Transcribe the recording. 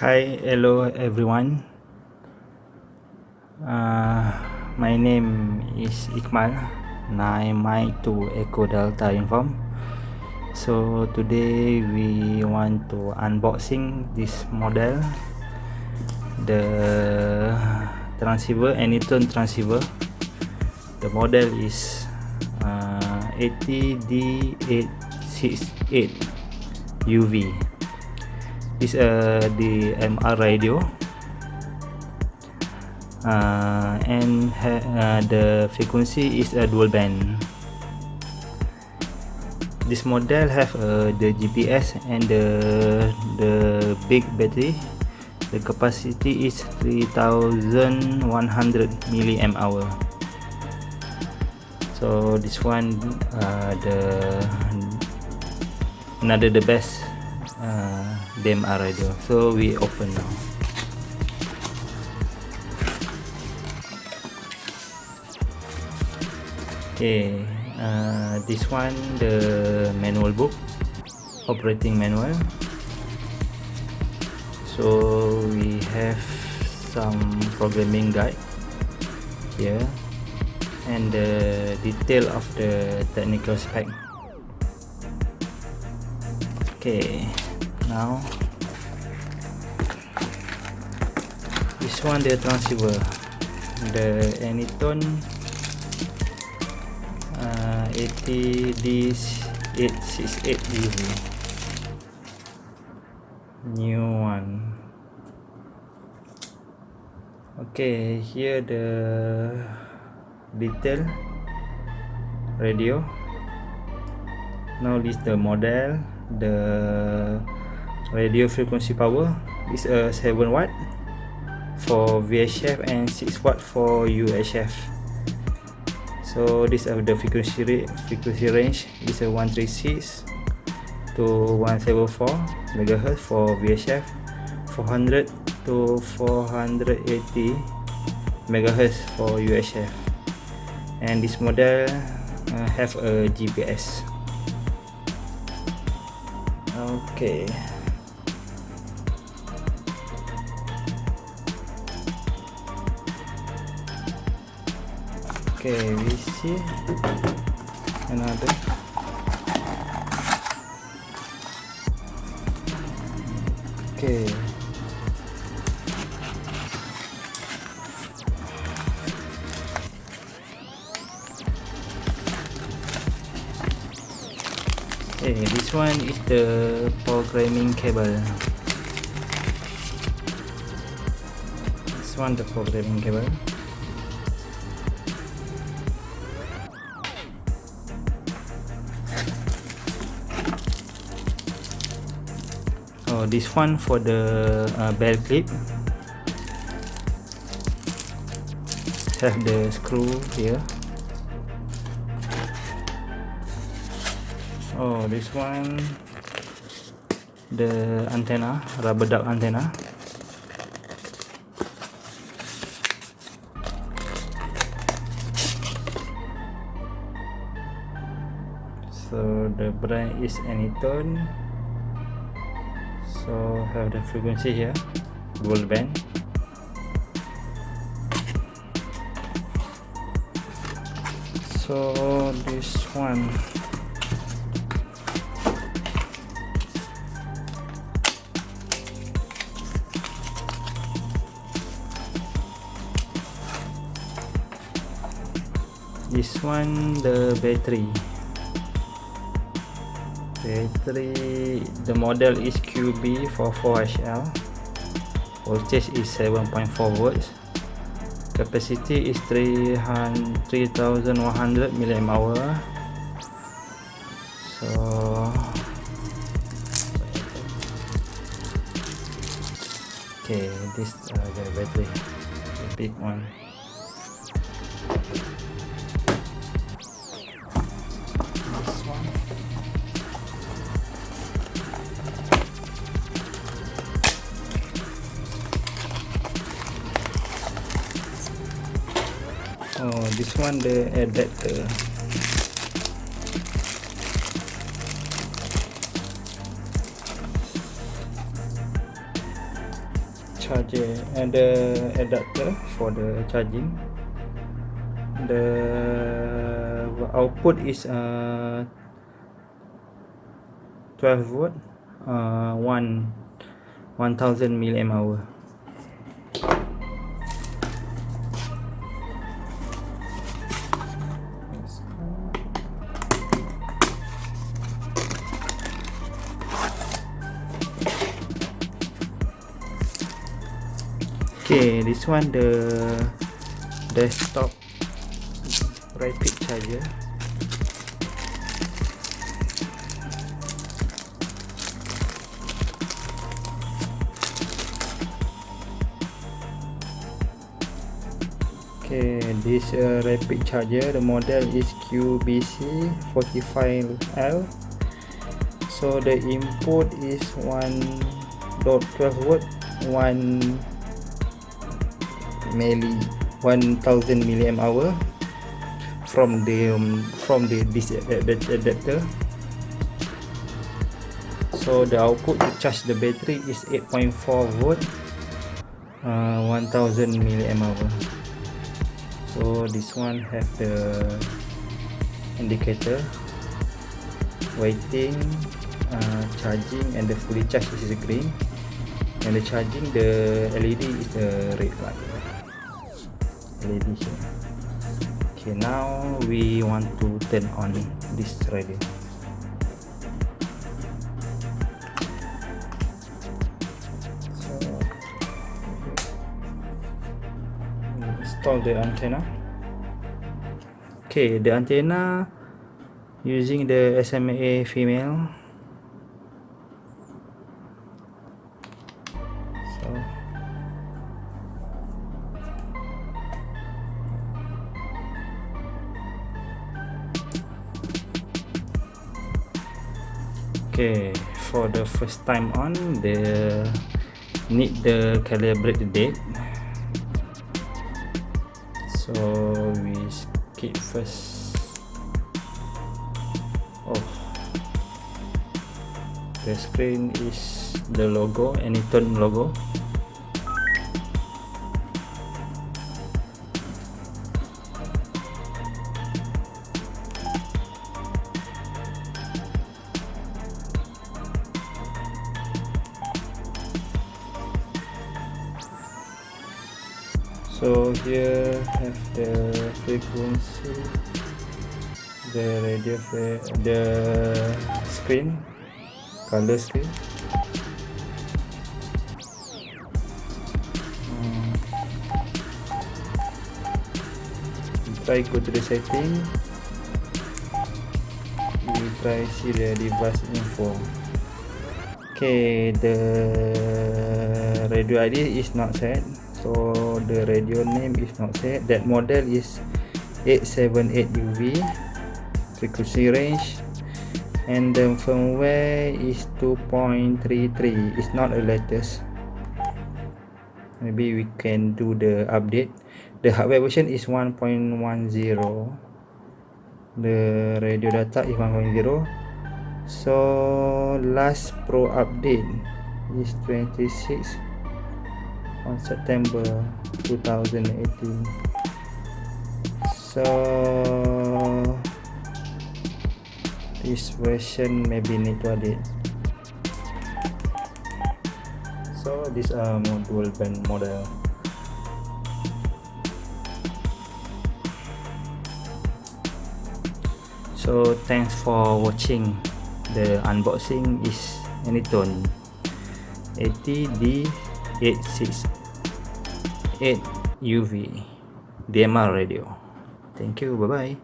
Hi, hello everyone. My name is Iqmal, 9 Mike to Echo Delta Inform. So today we want to unboxing this model, the transceiver, Anytone transceiver. The model is AT-D868UV. This DMR radio, and the frequency is a dual band. This model have the GPS and the big battery. The capacity is 3100 mAh. So this one the best DMR radio. So we open now. Okay, this one the manual book, operating manual. So we have some programming guide here and the detail of the technical spec. Okay, now this one the transceiver, the Anytone AT-D868UV, new one. Okay, here the detail radio. Now list the model. The radio frequency power is a 7 watt for VHF and 6 watt for UHF. So this the frequency range is a 136 to 174 MHz for VHF, 400 to 480 MHz for UHF, and this model have a GPS. Okay. Okay, we see another. Okay. Okay, this one is the programming cable. This one the programming cable. Oh, this one for the bell clip. Have the screw here. Oh, this one the antenna, rubber duck antenna. So the brand is Anytone. So have the frequency here, dual band. So this one the battery, the model is QB44HL, voltage is 7.4 volts, capacity is 3100 mAh. So okay, this the battery, the big one. Oh, this one the adapter. charger and the adapter for the charging. The output is 12 volt, 1000 milliamp hour. Okay, this one the desktop rapid charger. Okay, this rapid charger, the model is QBC45L. So the input is 1.12 volt, 1000 milliamp hour from this adapter. So the output to charge the battery is 8.4 volt, 1000 milliamp hour. So this one have the indicator, waiting, charging, and the fully charged is green, and the charging, the LED is the red one. LED here. Okay, now we want to turn on this radio. So install the antenna. Okay, the antenna using the SMA female. So okay, for the first time on, the need the calibrate the date. So we skip first. Oh, the screen is the logo, Anytone logo. So here have the frequency, the radio, the screen, color screen. Try go to the setting. We try see the device info. Okay, the radio ID is not set. So the radio name is not set. That model is 878UV, frequency range, and the firmware is 2.33. It's not the latest. Maybe we can do the update. The hardware version is 1.10. The radio data is 1.0. So last pro update is 26 on September 2018. So this version maybe need to update. So this dual band model. So thanks for watching. The unboxing is Anytone AT-D868UV DMR radio. Thank you, bye bye.